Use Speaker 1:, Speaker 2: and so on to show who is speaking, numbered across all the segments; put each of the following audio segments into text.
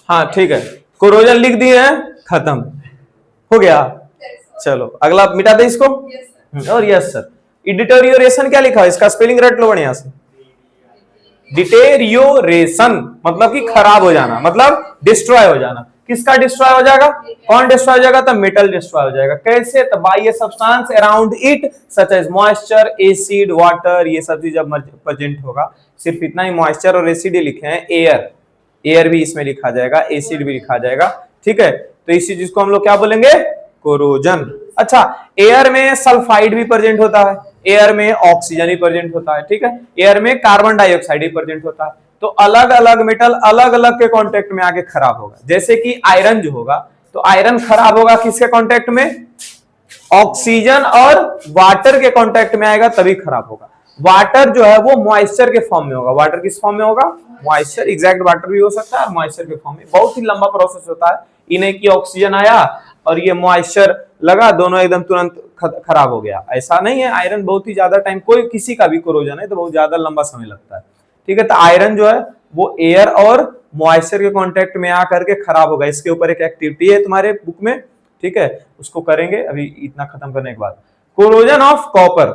Speaker 1: हाँ ठीक है, कोरोजन लिख दिए हैं, खत्म हो गया। चलो अगला मिटा दे इसको। और यस सर, डिटेरियोरेशन क्या लिखा है, इसका स्पेलिंग रट लो बढ़िया से। डिटेरियोरेशन मतलब कि खराब हो जाना, मतलब डिस्ट्रॉय हो जाना। किसका डिस्ट्रॉय हो जाएगा, कौन डिस्ट्रॉय हो जाएगा, तो मेटल डिस्ट्रॉय हो जाएगा। कैसे, तो by a substance around it such as moisture, acid, water, ये सब चीज जब प्रेजेंट होगा। सिर्फ इतना ही मॉइस्चर और एसिड ही लिखे हैं, एयर, एयर भी इसमें लिखा जाएगा, एसिड भी लिखा जाएगा। ठीक है, तो इसी चीज को हम लोग क्या बोलेंगे, कोरोजन। अच्छा, एयर में सल्फाइड भी प्रेजेंट होता है, एयर में ऑक्सीजन भी प्रेजेंट होता है। ठीक है, एयर में कार्बन डाइऑक्साइड भी प्रेजेंट होता है। तो अलग अलग मेटल अलग अलग के कांटेक्ट में आके खराब होगा। जैसे कि आयरन जो होगा, तो आयरन खराब होगा किसके कांटेक्ट में, ऑक्सीजन और वाटर के कांटेक्ट में आएगा तभी खराब होगा। वाटर जो है वो मॉइस्चर के फॉर्म में होगा। वाटर किस फॉर्म में होगा, मॉइस्चर, एग्जैक्ट वाटर भी हो सकता है और मॉइस्चर के फॉर्म में। बहुत ही लंबा प्रोसेस होता है, इन्हें की ऑक्सीजन आया और ये मॉइस्चर लगा, दोनों एकदम तुरंत खराब हो गया, ऐसा नहीं है। आयरन बहुत ही ज्यादा टाइम, कोई किसी का भी कोरोजन है तो बहुत ज्यादा लंबा समय लगता है। ठीक है, तो आयरन जो है वो एयर और मॉइस्चर के कांटेक्ट में आकर के खराब होगा। इसके ऊपर एक एक्टिविटी है तुम्हारे बुक में, ठीक है, उसको करेंगे अभी इतना खत्म करने के बाद। Corrosion of copper,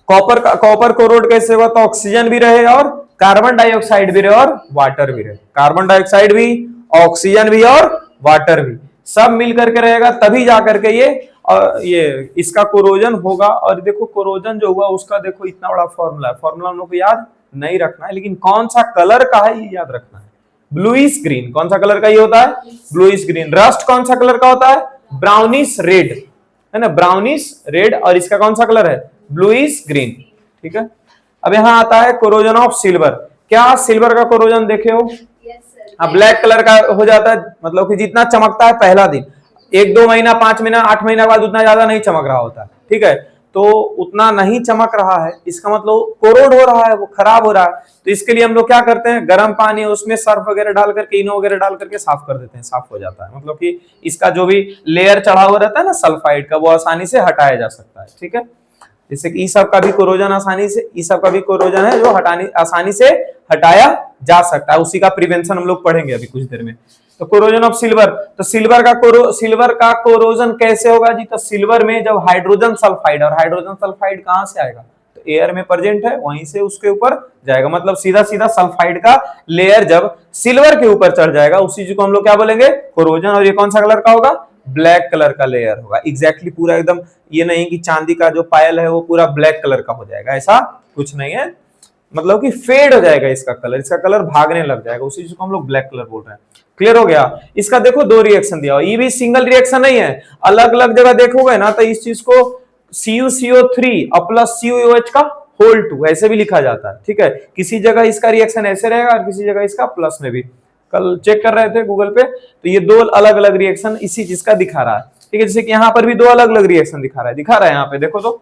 Speaker 1: copper corrode कैसे हुआ, तो ऑक्सीजन भी रहे और कार्बन डाइऑक्साइड भी रहे और वाटर भी रहे। कार्बन डाइऑक्साइड भी, ऑक्सीजन भी और वाटर भी, सब मिल करके रहेगा तभी जाकर के ये इसका कोरोजन होगा। और देखो कोरोजन जो हुआ उसका देखो इतना बड़ा फॉर्मूला है, फॉर्मूला हम लोग को याद नहीं रखना है, लेकिन कौन सा कलर का है ये याद रखना है। ब्लूइश ग्रीन, कौन सा कलर का ये होता है, ब्लूइश ग्रीन। रस्ट कौन सा कलर का होता है, ब्राउनिश रेड, है ना, ब्राउनिश रेड। और इसका कौन सा कलर है, ब्लूइश ग्रीन। ठीक है, अब यहां आता है कोरोजन ऑफ सिल्वर। क्या सिल्वर का कोरोजन देखे हो, ब्लैक कलर का हो जाता है, मतलब कि जितना चमकता है पहला दिन, 1-2 महीना, 5 महीना, 8 महीना बाद उतना ज्यादा नहीं चमक रहा होता है। ठीक है, तो उतना नहीं चमक रहा है, इसका मतलब कोरोड हो रहा है, वो खराब हो रहा है। तो इसके लिए हम लोग क्या करते हैं, गर्म पानी उसमें सर्फ वगैरह डाल करके, इनो वगैरह डाल करके साफ कर देते हैं, साफ हो जाता है। मतलब कि इसका जो भी लेयर चढ़ा हुआ रहता है ना सल्फाइड का, वो आसानी से हटाया जा सकता है। ठीक है, जैसे कि ई सब का भी कोरोजन आसानी से, ई सब का भी कोरोजन है जो आसानी से हटाया जा सकता है, उसी का प्रिवेंशन हम लोग पढ़ेंगे अभी कुछ देर में। तो कोरोजन ऑफ सिल्वर, तो सिल्वर का कोरोजन कैसे होगा जी, तो सिल्वर में जब हाइड्रोजन सल्फाइड, और हाइड्रोजन सल्फाइड कहां से आएगा, तो एयर में प्रेजेंट है, वहीं से उसके ऊपर जाएगा। मतलब सीधा सीधा सल्फाइड का लेयर जब सिल्वर के ऊपर चढ़ जाएगा, उसी चीज को हम लोग क्या बोलेंगे, कोरोजन। और ये कौन सा कलर का होगा, ब्लैक कलर का लेयर होगा। एग्जैक्टली पूरा एकदम ये नहीं कि चांदी का जो पायल है वो पूरा ब्लैक कलर का हो जाएगा, ऐसा कुछ नहीं है। मतलब कि फेड हो जाएगा इसका कलर, इसका कलर भागने लग जाएगा, उसी चीज को हम लोग ब्लैक कलर बोल रहे हैं। क्लियर हो गया। इसका देखो 2 रिएक्शन दिया हुआ, ये भी सिंगल रिएक्शन नहीं है, अलग अलग जगह देखोगे ना तो इस चीज को CuCO3 और प्लस CuOH का होल 2 ऐसे भी लिखा जाता है। ठीक है, किसी जगह इसका रिएक्शन ऐसे रहेगा और किसी जगह इसका प्लस में भी। कल चेक कर रहे थे गूगल पे, तो ये 2 अलग अलग रिएक्शन इसी चीज का दिखा रहा है। ठीक है, जैसे कि यहाँ पर भी 2 अलग अलग रिएक्शन दिखा रहा है यहाँ पे देखो, तो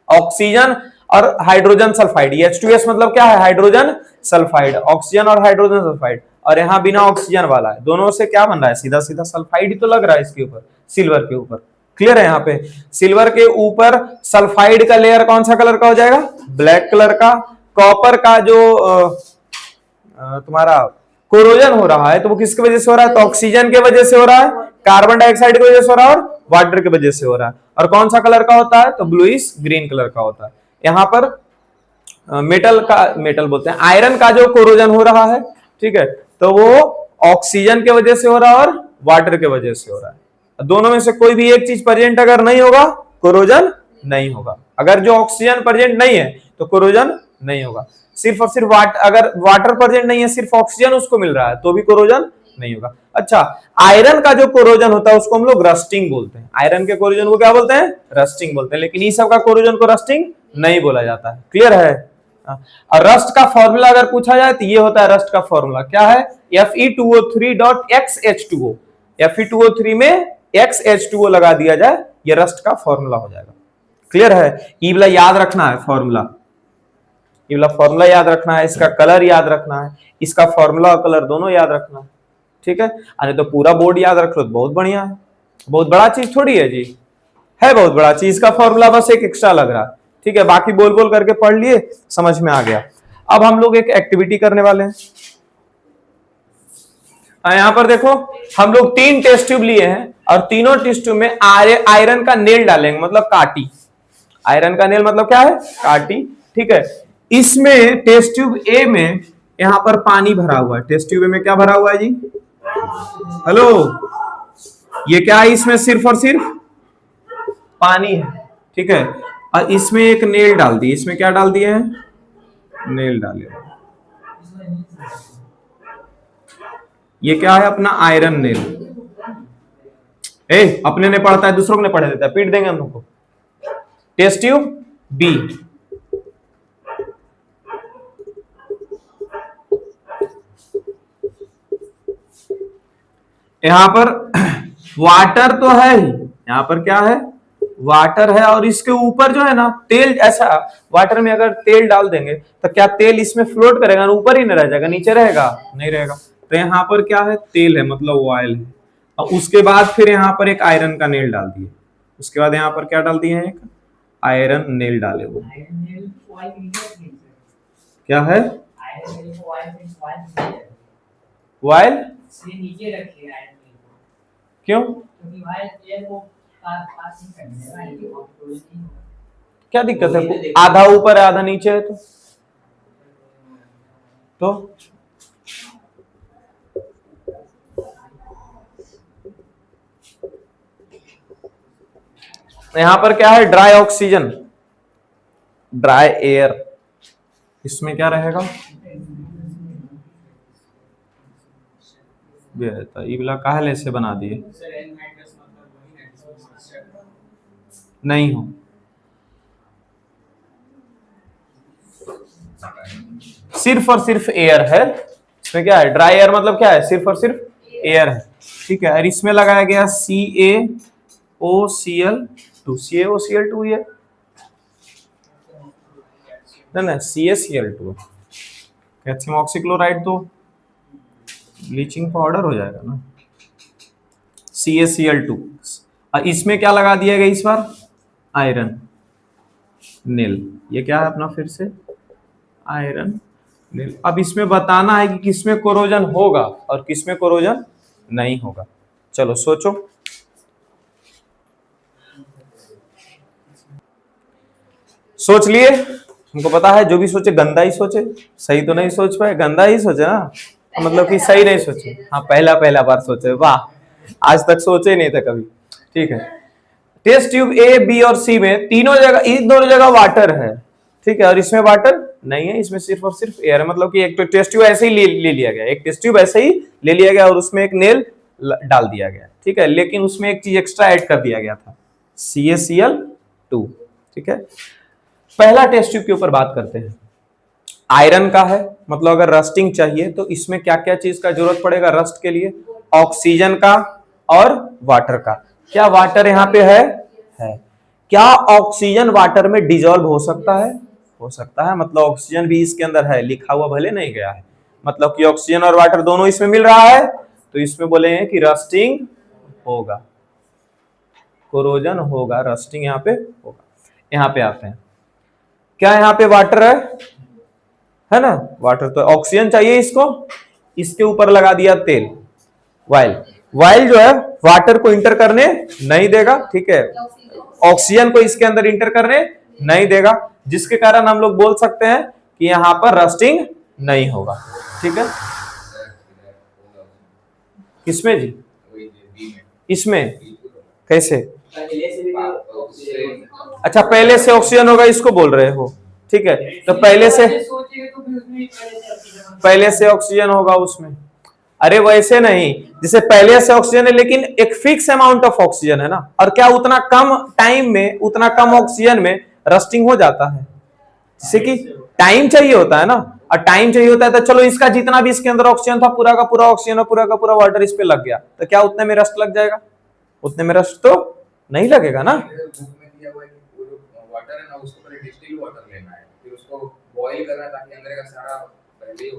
Speaker 1: ऑक्सीजन और हाइड्रोजन सल्फाइड, H2S मतलब क्या है, हाइड्रोजन सल्फाइड, ऑक्सीजन और हाइड्रोजन सल्फाइड। और यहाँ बिना ऑक्सीजन वाला है, दोनों से क्या बन रहा है, सीधा सीधा सल्फाइड ही तो लग रहा है इसके ऊपर, सिल्वर के ऊपर। क्लियर है, यहाँ पे सिल्वर के ऊपर सल्फाइड का लेयर कौन सा कलर का हो जाएगा, ब्लैक कलर का। कॉपर का जो तुम्हारा कोरोजन हो रहा है तो वो किसकी वजह से हो रहा है, तो ऑक्सीजन के वजह से हो रहा है, कार्बन डाइऑक्साइड की वजह से हो रहा है और वाटर की वजह से हो रहा है। और कौन सा कलर का होता है, तो ब्लूइश ग्रीन कलर का होता है। यहाँ पर मेटल बोलते हैं, आयरन का जो कोरोजन हो रहा है, ठीक है, तो वो ऑक्सीजन के वजह से हो रहा है और वाटर के वजह से हो रहा है। दोनों में से कोई भी एक चीज प्रेजेंट अगर नहीं होगा, कोरोजन नहीं होगा। अगर जो ऑक्सीजन प्रेजेंट नहीं है तो कोरोजन नहीं होगा। सिर्फ और सिर्फ अगर वाटर प्रेजेंट नहीं है, सिर्फ ऑक्सीजन उसको मिल रहा है तो भी कोरोजन नहीं होगा। अच्छा, आयरन का जो कोरोजन होता है उसको हम लोग रस्टिंग बोलते हैं, आयरन के कोरोजन को क्या बोलते हैं, रस्टिंग बोलते हैं। लेकिन इस सब का कोरोजन को रस्टिंग नहीं बोला जाता है। क्लियर है। और रस्ट का फॉर्मूला अगर पूछा जाए तो ये होता है, रस्ट का फॉर्मूला क्या है, Fe2O3.XH2O। Fe2O3 में XH2O लगा दिया जाए, ये रस्ट का फॉर्मूला हो जाएगा। क्लियर है, ये वाला याद रखना है फॉर्मूला, ये वाला फॉर्मूला याद रखना है, इसका कलर याद रखना है, इसका फॉर्मूला और कलर दोनों याद रखना है। ठीक है, अरे तो पूरा बोर्ड याद रख लो तो बहुत बढ़िया है, बहुत बड़ा चीज थोड़ी है जी, है बहुत बड़ा चीज। इसका फॉर्मूला बस एक एक्स्ट्रा लग रहा है। ठीक है, बाकी बोल बोल करके पढ़ लिए, समझ में आ गया। अब हम लोग एक एक्टिविटी करने वाले हैं, यहाँ पर देखो, हम लोग 3 टेस्ट ट्यूब लिए हैं और तीनों टेस्ट ट्यूब में आयरन का नेल डालेंगे, मतलब काटी। आयरन का नेल मतलब क्या है? काटी। ठीक है, इसमें टेस्ट ट्यूब ए में यहां पर पानी भरा हुआ है। टेस्ट ट्यूब ए में क्या भरा हुआ है जी? हेलो, ये क्या है? इसमें सिर्फ और सिर्फ पानी है। ठीक है, और इसमें एक नेल डाल दी। इसमें क्या डाल दिए हैं? नेल डाले। ये क्या है? अपना आयरन नेल। अपने ने पढ़ता है, दूसरों को नहीं पढ़े देता है, पीट देंगे हम लोग को। टेस्ट ट्यूब बी, यहां पर वाटर तो है ही, यहां पर क्या है? वाटर है, और इसके ऊपर जो है ना तेल। ऐसा वाटर में अगर तेल डाल देंगे तो क्या तेल इसमें फ्लोट करेगा? ऊपर ही नहीं रह जाएगा, नीचे रहेगा? नहीं रहेगा। तो यहाँ पर क्या है? तेल है, मतलब ऑयल है। और उसके बाद फिर यहाँ पर एक आयरन का नेल डाल दिए। उसके बाद यहाँ पर क्या डाल दिए हैं? एक आयरन नेल डाले हुए। क्या है? ऑयल क्यों? क्या दिक्कत है? आधा ऊपर है आधा नीचे है तो यहां पर क्या है? Dry oxygen, dry air. इसमें क्या रहेगा? इबला काहले से बना दिए? नहीं हो, सिर्फ और सिर्फ एयर है। इसमें क्या है? ड्राई एयर मतलब क्या है? सिर्फ और सिर्फ एयर है। ठीक है, और इसमें लगाया गया CaOCl2। CaOCl2 ये ना CaCl2, कैल्शियम ऑक्सीक्लोराइड तो ब्लीचिंग पाउडर हो जाएगा ना। CaCl2, और इसमें क्या लगा दिया गया इस बार? Iron nail. ये क्या है अपना? फिर से आयरन नेल। अब इसमें बताना है कि किसमें कोरोजन होगा और किसमें कोरोजन नहीं होगा। चलो सोचो। सोच लिए? हमको पता है जो भी सोचे गंदा ही सोचे, सही तो नहीं सोच पाए। गंदा ही सोचे ना, मतलब कि सही नहीं सोचे। हाँ, पहला बार सोचे। वाह, आज तक सोचे नहीं थे कभी। ठीक है, टेस्ट ट्यूब ए, बी और सी में तीनों जगह, इन दोनों जगह वाटर है। ठीक है, और इसमें वाटर नहीं है, इसमें सिर्फ और सिर्फ एयर है। मतलब कि एक तो टेस्ट ट्यूब ऐसे ही ले लिया गया, एक टेस्ट ट्यूब ऐसे ही ले लिया गया और उसमें एक नेल डाल दिया गया। ठीक है, लेकिन उसमें एक चीज एक्स्ट्रा ऐड कर दिया गया था, CaCl2। ठीक है, पहला टेस्ट ट्यूब के ऊपर बात करते हैं। आयरन का है, मतलब अगर रस्टिंग चाहिए तो इसमें क्या क्या चीज का जरूरत पड़ेगा रस्ट के लिए? ऑक्सीजन का और वाटर का। क्या वाटर यहाँ पे है? क्या ऑक्सीजन वाटर में डिजोल्व हो सकता है? हो सकता है, मतलब ऑक्सीजन भी इसके अंदर है, लिखा हुआ भले नहीं गया है। मतलब कि ऑक्सीजन और वाटर दोनों इसमें मिल रहा है, तो इसमें बोलेंगे कि रस्टिंग होगा, कोरोजन होगा, रस्टिंग यहाँ पे होगा। यहाँ पे आते हैं, क्या यहाँ पे वाटर है ना? वाटर तो ऑक्सीजन चाहिए इसको, इसके ऊपर लगा दिया तेल। वाइल जो है वाटर को इंटर करने नहीं देगा। ठीक है, ऑक्सीजन को इसके अंदर इंटर करने नहीं देगा, जिसके कारण हम लोग बोल सकते हैं कि यहां पर रस्टिंग नहीं होगा। ठीक है, किसमें जी? इसमें कैसे? अच्छा, पहले से ऑक्सीजन होगा इसको बोल रहे हो? ठीक है, तो पहले से ऑक्सीजन होगा उसमें। अरे वैसे नहीं, जैसे पहले से ऑक्सीजन है लेकिन एक फिक्स अमाउंट ऑफ ऑक्सीजन है ना, और क्या उतना कम टाइम में, उतना कम ऑक्सीजन में रस्टिंग हो जाता है? जैसे कि टाइम चाहिए होता है ना, और टाइम चाहिए होता है तो चलो इसका जितना भी इसके अंदर ऑक्सीजन था, पूरा का पूरा ऑक्सीजन और पूरा का पूरा वाटर इस पे लग गया, तो क्या उतने में रस्ट लग जाएगा? उतने में रस्ट तो नहीं लगेगा ना।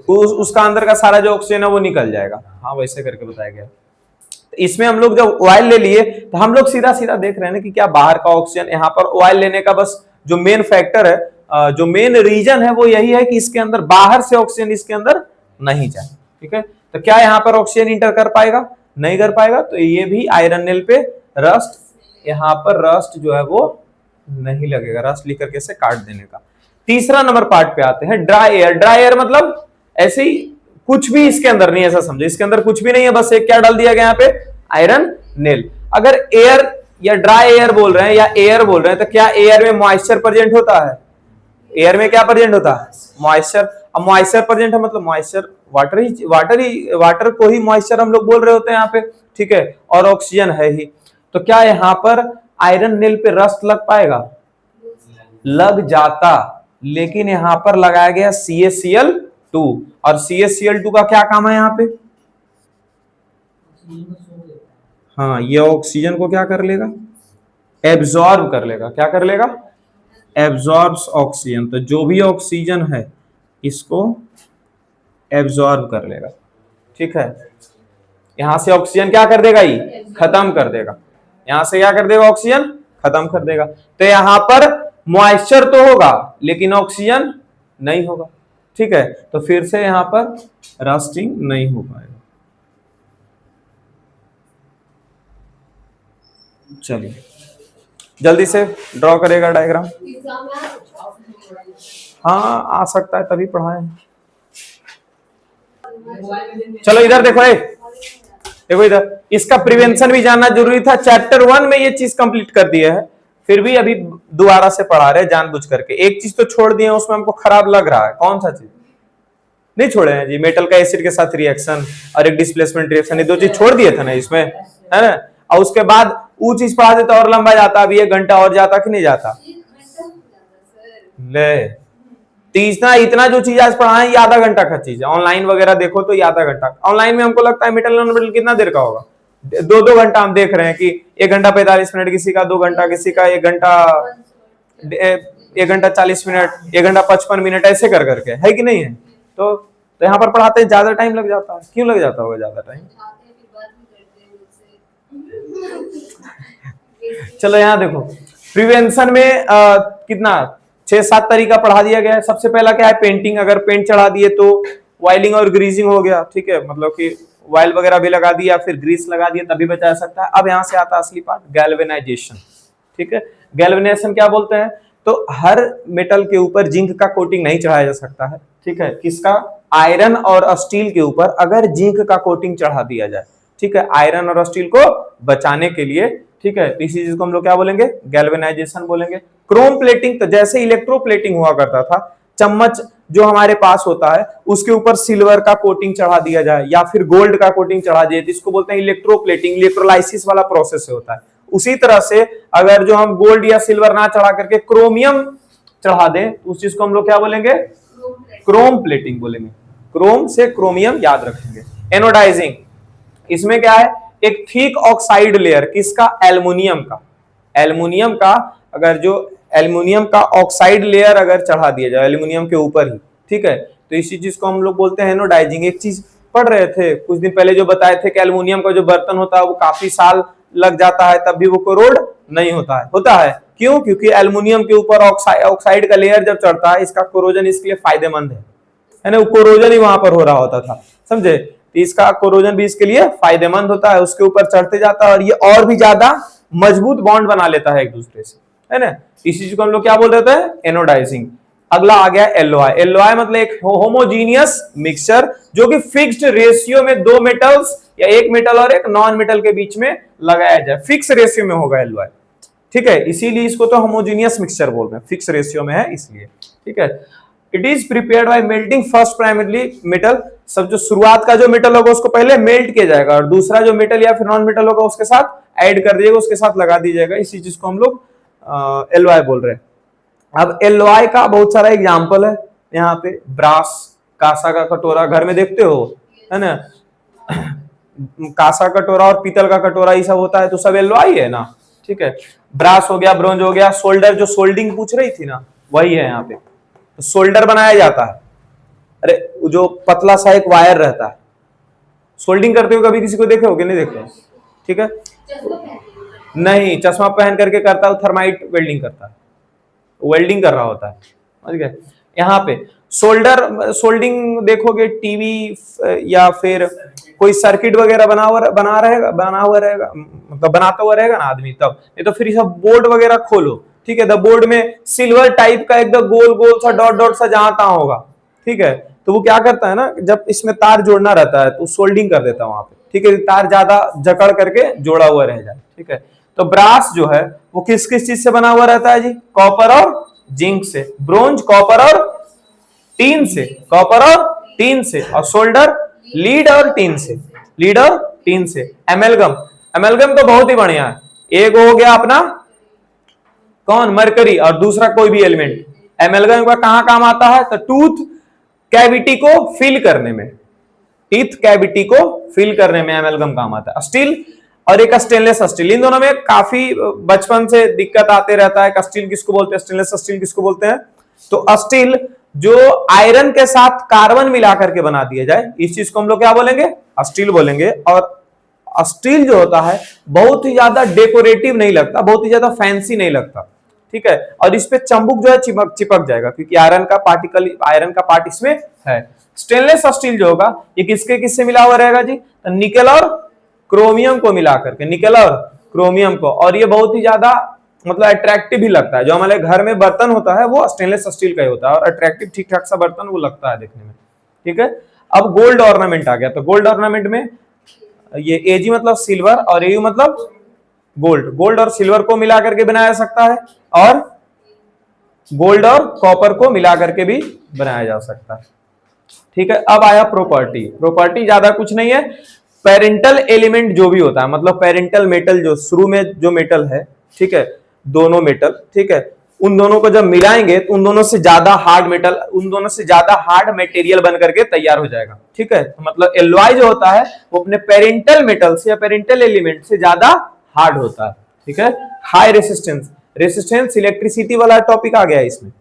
Speaker 1: उसका अंदर का सारा जो ऑक्सीजन है वो निकल जाएगा। हाँ, वैसे करके बताया गया। इसमें हम लोग जब ऑयल ले लिए तो हम लोग सीधा सीधा देख रहे हैं कि क्या बाहर का ऑक्सीजन, यहाँ पर ऑयल लेने का बस जो मेन फैक्टर है, जो मेन रीजन है वो यही है कि इसके अंदर बाहर से ऑक्सीजन इसके अंदर नहीं जाए। ठीक है, तो क्या यहाँ पर ऑक्सीजन इंटर कर पाएगा? नहीं कर पाएगा, तो ये भी आयरन नेल पे रस्ट, यहाँ पर रस्ट जो है वो नहीं लगेगा, रस्ट लिख करके से काट देने का। तीसरा नंबर पार्ट पे आते हैं, ड्राई एयर। ड्राई एयर मतलब ऐसे ही कुछ भी इसके अंदर नहीं, ऐसा समझो इसके अंदर कुछ भी नहीं है, बस एक क्या डाल दिया गया यहाँ पे, आयरन नेल। अगर एयर या ड्राई एयर बोल रहे हैं या एयर बोल रहे हैं, तो क्या एयर में मॉइस्चर प्रेजेंट होता है? एयर में क्या प्रेजेंट होता है? मॉइस्चर। अब मॉइस्चर प्रेजेंट है मतलब मॉइस्चर, वाटर को ही मॉइस्चर हम लोग बोल रहे होते हैं यहाँ पे, ठीक है, और ऑक्सीजन है ही। तो क्या यहाँ पर आयरन नेल पे रस्ट लग पाएगा? लग जाता, लेकिन यहां पर लगाया गया CaCl2, और CaCl2 का क्या काम है यहाँ पे? हाँ, ये ऑक्सीजन को क्या कर लेगा? एब्जॉर्ब कर लेगा। क्या कर लेगा? Absorbs oxygen. तो जो भी ऑक्सीजन है इसको एब्जॉर्ब कर लेगा, ठीक है। यहां से ऑक्सीजन क्या कर देगा? ये खत्म कर देगा। यहां से क्या कर देगा? ऑक्सीजन खत्म कर देगा। तो यहां पर मॉइस्चर तो होगा लेकिन ऑक्सीजन नहीं होगा, ठीक है, तो फिर से यहां पर रस्टिंग नहीं हो पाएगा। चलिए जल्दी से ड्रॉ करेगा डायग्राम। हाँ आ सकता है, तभी पढ़ाए। चलो इधर देखो, देखो इधर, इसका प्रिवेंशन भी जानना जरूरी था। चैप्टर 1 में ये चीज कंप्लीट कर दिया है, फिर भी अभी दोबारा से पढ़ा रहे जानबूझ करके। एक चीज तो छोड़ दिए, उसमें हमको खराब लग रहा है। कौन सा चीज नहीं छोड़े हैं जी? मेटल का एसिड के साथ रिएक्शन और एक डिस्प्लेसमेंट रिएक्शन, ये दो चीज छोड़ दिए थे ना इसमें, है ना। और उसके बाद वो चीज पढ़ा देता और लंबा जाता, अभी 1 घंटा और जाता कि नहीं जाता? ले तीसरा इतना जो चीज आज पढ़ा है ये आधा घंटा का चीज है। ऑनलाइन वगैरह देखो तो ये आधा घंटा, ऑनलाइन में हमको लगता है मेटल नॉन मेटल कितना देर का होगा? 2-2 घंटा हम देख रहे हैं कि 1 घंटा 45 मिनट किसी का, 2 घंटा किसी का, 1 घंटा 40 मिनट, 1 घंटा 55 मिनट, ऐसे कर करके, है कि नहीं है? तो यहाँ पर पढ़ाते हैं ज्यादा टाइम लग जाता है। क्यों लग जाता होगा ज्यादा टाइम? चलो यहाँ देखो, प्रिवेंशन में कितना 6-7 तरीका पढ़ा दिया गया है। सबसे पहला क्या है? पेंटिंग। अगर पेंट चढ़ा दिए तो वायलिंग और ग्रीजिंग हो गया, ठीक है, मतलब कि वायल वगैरह भी लगा दिया, फिर ग्रीस लगा दिया, तभी बचा जा सकता है। अब यहाँ से आता असली पार्ट, गैल्वेनाइजेशन, ठीक है। गैल्वेनाइजेशन क्या बोलते हैं? तो हर मेटल के ऊपर जिंक का कोटिंग नहीं चढ़ाया जा सकता है, ठीक है। किसका? आयरन और स्टील के ऊपर अगर जिंक का कोटिंग चढ़ा दिया जाए, ठीक है, आयरन और स्टील को बचाने के लिए, ठीक है, इसी चीज को हम लोग क्या बोलेंगे? गैल्वेनाइजेशन बोलेंगे। क्रोम प्लेटिंग, तो जैसे इलेक्ट्रो प्लेटिंग हुआ करता था, चम्मच जो हमारे पास होता है उसके ऊपर सिल्वर का कोटिंग चढ़ा दिया जाए या फिर गोल्ड का कोटिंग चढ़ा दिया, इसको बोलते हैं इलेक्ट्रो प्लेटिंग। इलेक्ट्रोलाइसिस वाला प्रोसेस होता है। उसी तरह से अगर जो हम गोल्ड या सिल्वर ना चढ़ा करके क्रोमियम चढ़ा दें, उस चीज को हम लोग क्या बोलेंगे? क्रोम प्लेटिंग बोलेंगे। क्रोम से क्रोमियम याद रखेंगे। एनोडाइजिंग, इसमें क्या है? एक थिक ऑक्साइड लेयर, किसका? एल्युमिनियम का। एल्युमिनियम का अगर जो एल्युमिनियम का ऑक्साइड लेयर अगर चढ़ा दिया जाए एल्युमिनियम के ऊपर ही, ठीक है, तो इसी चीज को हम लोग बोलते हैं एनोडाइजिंग। एक चीज पढ़ रहे थे कुछ दिन पहले, जो बताए थे कि एल्युमिनियम का जो बर्तन होता है वो काफी साल लग जाता है तब भी वो कोरोड नहीं होता है। होता है क्यों? क्योंकि एल्युमिनियम के ऊपर ऑक्साइड का लेयर जब चढ़ता है, इसका कोरोजन इसके लिए फायदेमंद है ना। वो कोरोजन ही वहां पर हो रहा होता था, समझे? इसका कोरोजन भी इसके लिए फायदेमंद होता है, उसके ऊपर चढ़ते जाता है और ये और भी ज्यादा मजबूत बॉन्ड बना लेता है एक दूसरे से, है ना। इसी चीज को हम लोग क्या बोल रहे थे? एनोडाइजिंग। अगला आ गया एलओआई। एलओआई मतलब एक होमोजीनियस मिक्सचर जो कि फिक्स्ड रेशियो में 2 मेटल्स या 1 मेटल और एक नॉन मेटल के बीच में लगाया जाए, फिक्स रेशियो में होगा एलओआई, ठीक है। इसीलिए इसको तो होमोजीनियस मिक्सचर बोल रहे हैं, फिक्स रेशियो में है इसलिए, ठीक है। It is prepared by melting first primary metal, सब जो शुरुआत का जो मेटल होगा उसको पहले मेल्ट किया जाएगा और दूसरा जो मेटल या फिर नॉन मेटल होगा उसके साथ ऐड कर दिएगा, उसके साथ लगा दीजिएगा। इसी चीज को हम लोग एलओआई बोल रहे हैं। अब एलओआई का बहुत सारा एग्जांपल है यहाँ पे। ब्रास, कांसा का कटोरा घर में देखते हो, है ना, कांसा कटोरा और पीतल का कटोरा ये सब होता है, तो सब एलओआई है ना, ठीक है। ब्रास हो गया, ब्रोंज हो गया, सोल्डर जो सोल्डिंग पूछ रही थी ना, वही है यहाँ पे। तो सोल्डर बनाया जाता है, अरे जो पतला सा एक वायर रहता है, सोल्डिंग करते हो कभी किसी को देखे हो कि नहीं देखे हो? ठीक है, नहीं, चश्मा पहन करके करता है, थर्माइट वेल्डिंग करता है, वेल्डिंग कर रहा होता है, समझ गए। यहाँ पे सोल्डिंग देखोगे टीवी या फिर कोई सर्किट वगैरह बना हुआ रहेगा, मतलब बनाता हुआ रहेगा ना आदमी, तब नहीं तो फिर सब बोर्ड वगैरह खोलो, ठीक है, द बोर्ड में सिल्वर टाइप का एकदम गोल गोल सा डॉट डॉट सा जहां तहां होगा, ठीक है, तो वो क्या करता है ना, जब इसमें तार जोड़ना रहता है तो सोल्डिंग कर देता है वहां पे, ठीक है, तार ज्यादा जकड़ करके जोड़ा हुआ रह जाए, ठीक है। तो ब्रास जो है वो किस किस चीज से बना हुआ रहता है जी, कॉपर और जिंक से, ब्रोंज कॉपर और टीन से, कॉपर और टीन से, और सोल्डर लीड और टीन से, लीड और टीन से। एमेलगम, एमेलगम तो बहुत ही बढ़िया है, एक हो गया अपना कौन, मरकरी, और दूसरा कोई भी एलिमेंट। एमेलगम का कहां काम आता है, तो टूथ कैविटी को फिल करने में, टीथ कैविटी को फिल करने में एमेलगम काम आता है। स्टील और एक स्टेनलेस स्टील, इन दोनों में काफी बचपन से दिक्कत आते रहता है, स्टील किसको बोलते हैं, स्टेनलेस स्टील किसको बोलते हैं। तो स्टील जो आयरन के साथ कार्बन मिला करके बना दिया जाए, इस चीज को हम लोग क्या बोलेंगे, स्टील बोलेंगे। और स्टील जो होता है बहुत ही ज्यादा डेकोरेटिव नहीं लगता, बहुत ही ज्यादा फैंसी नहीं लगता, ठीक है, और इस पे चंबुक जो है चिपक जाएगा, क्योंकि आयरन का पार्ट इसमें है। स्टेनलेस स्टील जो होगा ये किसके किससे मिला हुआ रहेगा जी, निकेल और क्रोमियम को मिला करके, निकेल और क्रोमियम को, और ये बहुत ही ज्यादा मतलब अट्रैक्टिव भी लगता है। जो हमारे घर में बर्तन होता है वो स्टेनलेस स्टील का ही होता है, और अट्रैक्टिव ठीक ठाक सा बर्तन वो लगता है देखने में, ठीक है। अब गोल्ड ऑर्नामेंट आ गया, तो गोल्ड ऑर्नामेंट में ये एजी मतलब सिल्वर और एयू मतलब गोल्ड, गोल्ड और सिल्वर को मिला करके बनाया जा सकता है, और गोल्ड और कॉपर को मिला करके भी बनाया जा सकता है, ठीक है। अब आया प्रॉपर्टी, प्रॉपर्टी ज्यादा कुछ नहीं है, पेरेंटल एलिमेंट जो भी होता है, मतलब पेरेंटल मेटल जो शुरू में जो मेटल है, ठीक है, दोनों मेटल, ठीक है, उन दोनों को जब मिलाएंगे तो उन दोनों से ज्यादा हार्ड मेटल, उन दोनों से ज्यादा हार्ड मटेरियल बन करके तैयार हो जाएगा, ठीक है। तो मतलब एलॉय जो होता है वो अपने पेरेंटल मेटल से या पेरेंटल एलिमेंट से ज्यादा हार्ड होता है, ठीक है। हाई रेसिस्टेंस, रेसिस्टेंस इलेक्ट्रिसिटी वाला टॉपिक आ गया इसमें।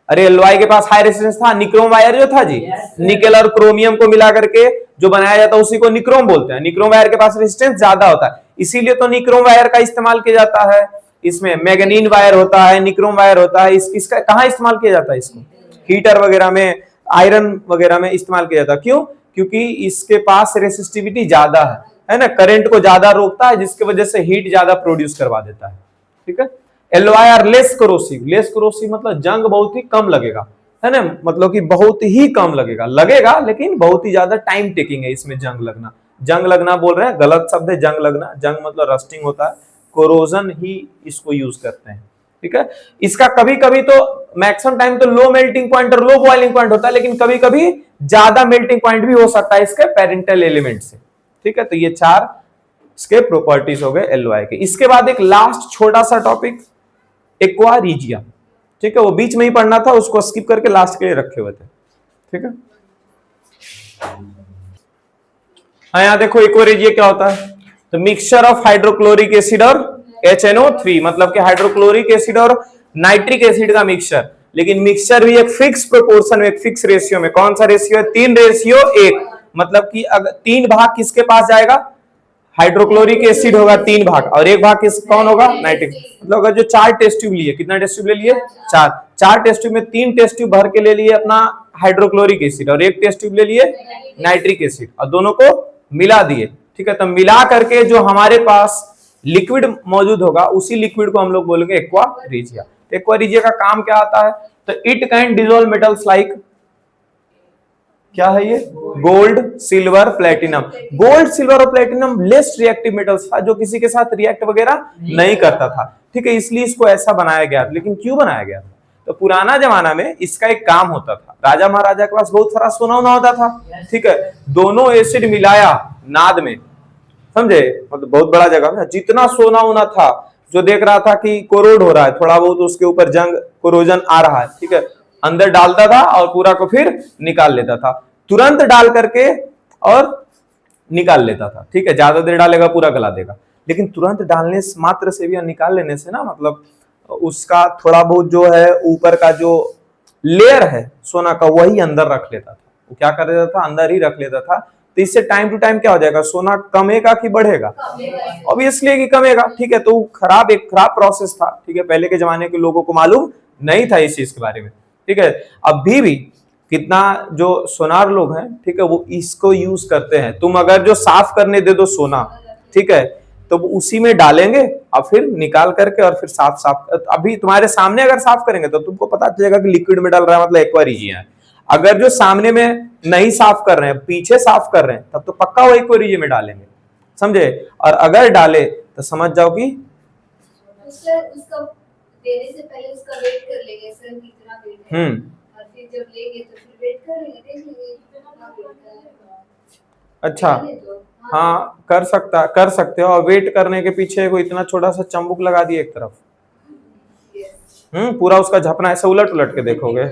Speaker 1: अरे एलॉय के पास हाई रेसिस्टेंस था, निक्रोम वायर जो था जी, निकेल और क्रोमियम को मिला करके जो बनाया जाता है उसी को निक्रोम बोलते हैं। निक्रोम वायर के पास रेसिस्टेंस ज्यादा होता है, इसीलिए तो निक्रोम वायर का इस्तेमाल किया जाता है। इसमें मैग्नीन वायर होता है, निक्रोम वायर होता है, इसका कहां इस्तेमाल किया जाता है, इसको हीटर वगैरह में, आयरन वगैरह में इस्तेमाल किया जाता है। क्यों, क्योंकि इसके पास रेसिस्टिविटी ज्यादा है ना, करंट को ज्यादा रोकता है, जिसकी वजह से हीट ज्यादा प्रोड्यूस करवा देता है, ठीक है। Alloy are less corrosive, less corrosive मतलब जंग बहुत ही कम लगेगा, है ना, मतलब कि बहुत ही कम लगेगा लेकिन बहुत ही ज्यादा टाइम टेकिंग है इसमें जंग लगना। जंग लगना बोल रहे हैं, गलत शब्द है जंग लगना, जंग मतलब रस्टिंग होता है, कोरोजन ही इसको यूज करते हैं, ठीक है। इसका कभी कभी तो मैक्सिमम टाइम तो लो मेल्टिंग पॉइंट और लो बॉइलिंग पॉइंट होता है, लेकिन कभी कभी ज्यादा मेल्टिंग पॉइंट भी हो सकता है इसके पेरेंटल एलिमेंट से, ठीक है। तो ये चार इसके प्रॉपर्टीज हो गए एलॉय के। इसके बाद एक लास्ट छोटा सा टॉपिक एक्वा रीजिया, ठीक है, वो बीच में ही पढ़ना था, उसको स्किप करके लास्ट के लिए रखे हुए थे, ठीक है। हाँ यहाँ देखो एक्वा रीजिया क्या होता है, तो मिक्सचर ऑफ हाइड्रोक्लोरिक एसिड और HNO3, मतलब कि हाइड्रोक्लोरिक एसिड और नाइट्रिक एसिड का मिक्सचर, लेकिन मिक्सचर भी एक फिक्स प्रोपोर्शन में, एक फिक्स रेशियो में। कौन सा रेशियो है, 3:1, मतलब कि अगर 3 भाग किसके पास जाएगा, हाइड्रोक्लोरिक एसिड होगा 3 भाग, और 1 भाग किस कौन होगा, नाइट्रिक। मतलब अगर जो 4 टेस्ट ट्यूब लिए, कितना टेस्ट ट्यूब ले लिए, 4 टेस्ट ट्यूब में 3 टेस्ट ट्यूब भर के ले लिए अपना हाइड्रोक्लोरिक एसिड, और 1 टेस्ट ट्यूब ले लिए नाइट्रिक एसिड, और दोनों को मिला दिए, ठीक है। तो मिला करके जो हमारे पास लिक्विड मौजूद होगा उसी लिक्विड को हम लोग बोलेंगे एक्वा रीजिया। एक्वा रीजिया का काम क्या आता है, तो it can dissolve metals like, क्या है ये, gold, silver, platinum. Gold, silver और प्लेटिनम लेस रिएक्टिव मेटल्स था, जो किसी के साथ रिएक्ट वगैरह नहीं करता था, ठीक है, इसलिए इसको ऐसा बनाया गया। लेकिन क्यों बनाया गया, तो पुराना जमाना में इसका एक काम होता था, राजा महाराजा के पास बहुत सारा सोना वोना होता था, ठीक है, दोनों एसिड मिलाया नाद में, समझे, मतलब बहुत बड़ा जगह में जितना सोना वोना था, जो देख रहा था कि कोरोड हो रहा है, थोड़ा बहुत उसके ऊपर जंग कोरोजन आ रहा है, ठीक है, अंदर डालता था और पूरा को फिर निकाल लेता था, तुरंत डाल करके और निकाल लेता था, ठीक है, ज्यादा देर डालेगा पूरा गला देगा। लेकिन तुरंत डालने मात्र से भी निकाल लेने से ना, मतलब उसका थोड़ा बहुत जो है ऊपर का जो लेयर है सोना का वही अंदर रख लेता था, वो क्या कर लेता था, अंदर ही रख लेता था। तो इससे टाइम टू टाइम क्या हो जाएगा, सोना कमेगा कि बढ़ेगा, ऑब्वियसली कि कमेगा, ठीक है। तो एक खराब प्रोसेस था, ठीक है, पहले के जमाने के लोगों को मालूम नहीं था इस चीज के बारे में, ठीक है। अभी भी कितना जो सोनार लोग हैं, ठीक है, वो इसको यूज करते हैं। तुम अगर जो साफ करने दे दो सोना, ठीक है, तो वो उसी में डालेंगे और फिर निकाल करके और फिर साफ साफ, अभी तुम्हारे सामने अगर साफ करेंगे तो तुमको पता चलेगा कि लिक्विड में डाल रहा है, मतलब एक्वा रीजिया है। अगर जो सामने में नहीं साफ कर रहे हैं, पीछे साफ कर रहे हैं, तब तो पक्का वो एक्वा रीजिया में डालेंगे, समझे। और अगर डाले तो समझ जाओ कि
Speaker 2: उसका देने से पहले उसका वेट कर लेंगे सर कितना वेट है, और फिर जब लेंगे तो फिर वेट करेंगे, देख लेंगे कितना वेट है।
Speaker 1: अच्छा, हाँ कर सकते हो। और वेट करने के पीछे को इतना छोटा सा चंबुक लगा दिए एक तरफ, पूरा उसका झपना ऐसे उलट उलट के देखोगे।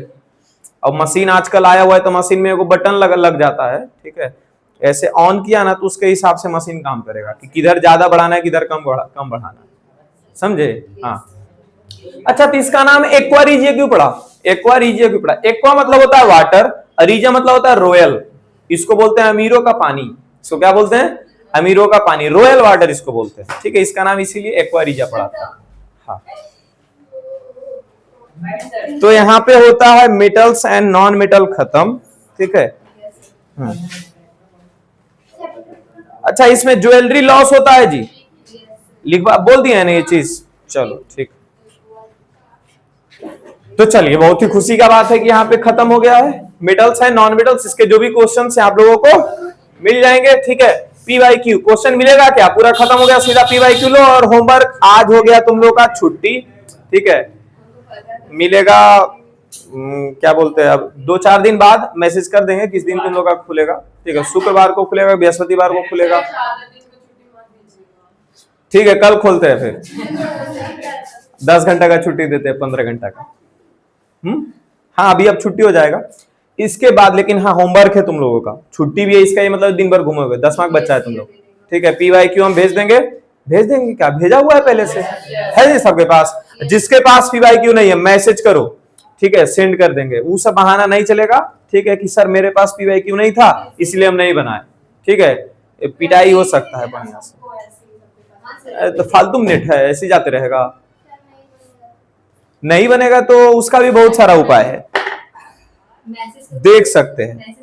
Speaker 1: अब मशीन आजकल आया हुआ है तो मशीन में एगो बटन लग जाता है, ठीक है, ऐसे ऑन किया ना तो उसके हिसाब से मशीन काम करेगा कि किधर ज्यादा बढ़ाना है किधर कम बढ़ाना है, समझे। हाँ, अच्छा, तो इसका नाम एक्वा रीजिया क्यों पड़ा? एक्वा रीजिया क्यों पड़ा? एक्वा मतलब होता है वाटर, रीजिया मतलब होता है रॉयल। इसको बोलते हैं अमीरों का पानी। इसको क्या बोलते हैं? अमीरों का पानी, रॉयल वाटर इसको बोलते हैं, ठीक है। इसका नाम इसीलिए एक्वा रीजिया पड़ा था। हाँ, तो यहाँ पे होता है मेटल्स एंड नॉन मेटल खत्म, ठीक है। अच्छा, इसमें ज्वेलरी लॉस होता है जी, लिखवा बोल दिया है ना ये चीज, चलो ठीक। तो चलिए, बहुत ही खुशी का बात है कि यहाँ पे खत्म हो गया है मेटल्स एंड नॉन मेटल्स। इसके जो भी क्वेश्चन है आप लोगों को मिल जाएंगे, ठीक है। PYQ क्वेश्चन मिलेगा क्या? पूरा खत्म हो गया, सीधा PYQ लो। और होमवर्क आज हो गया तुम लोग का छुट्टी, ठीक है। मिलेगा क्या बोलते हैं, अब 2-4 दिन बाद मैसेज कर देंगे किस दिन तुम लोग का खुलेगा, ठीक है। शुक्रवार को खुलेगा, बृहस्पतिवार को खुलेगा, ठीक है। कल खोलते हैं फिर 10 घंटा का छुट्टी देते हैं, 15 घंटा का। हाँ, अभी अब छुट्टी हो जाएगा इसके बाद, लेकिन हाँ होमवर्क है तुम लोगों का, छुट्टी भी है इसका, ये मतलब दिन भर घूमोगे। 10 मार्क बच्चा है तुम लोग, ठीक है। PYQ हम भेज देंगे क्या, भेजा हुआ है पहले से, है जी सबके पास। जिसके पास PYQ नहीं है मैसेज करो, ठीक है, सेंड कर देंगे। वो सब बहाना नहीं चलेगा, ठीक है, कि सर मेरे पास PYQ नहीं था इसलिए हम नहीं बनाए, ठीक है। पिटाई हो सकता है बढ़िया से, तो फालतू नेट है, ऐसे जाते रहेगा। नहीं बनेगा तो उसका भी बहुत सारा उपाय है, देख सकते हैं।